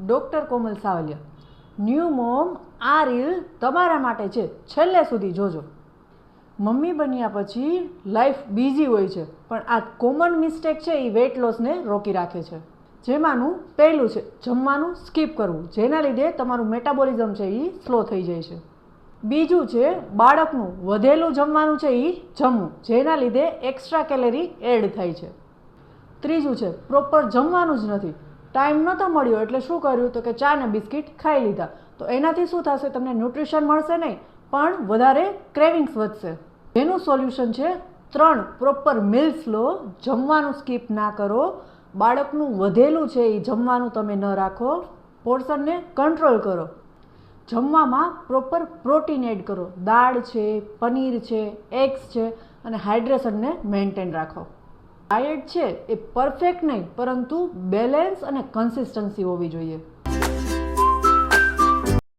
Doctor કોમલ Savaliya. New mom, આ reel તમારા માટે છે, છેલ્લે સુધી જોજો. મમ્મી બન્યા પછી લાઈફ બિઝી હોય છે, પણ આ કોમન મિસ્ટેક છે એ વેઇટ લોસને રોકી રાખે છે. જેમાંનું પહેલું છે જમવાનું સ્કીપ કરવું, જેના લીધે તમારું મેટાબોલિઝમ છે એ સ્લો થઈ જાય છે. બીજું છે બાળકનું વધેલું જમવાનું છે એ જમવું, જેના લીધે એક્સ્ટ્રા કેલેરી એડ થાય છે. ત્રીજું છે પ્રોપર જમવાનું જ નથી. ટાઈમ નહોતો મળ્યો એટલે શું કર્યું તો કે ચા ને બિસ્કિટ ખાઈ લીધા. તો એનાથી શું થશે, તમને ન્યુટ્રિશન મળશે નહીં, પણ વધારે ક્રેવિંગ્સ વધશે. એનું સોલ્યુશન છે 3 પ્રોપર મિલ્સ લો, જમવાનું સ્કીપ ના કરો, બાળકનું વધેલું છે એ જમવાનું તમે ન રાખો, પોર્શનને કંટ્રોલ કરો, જમવામાં પ્રોપર પ્રોટીન એડ કરો, દાળ છે, પનીર છે, એગ્સ છે, અને હાઇડ્રેશનને મેન્ટેન રાખો. ડાયટ છે એ પરફેક્ટ નહીં, પરંતુ બેલેન્સ અને કન્સિસ્ટન્સી હોવી જોઈએ.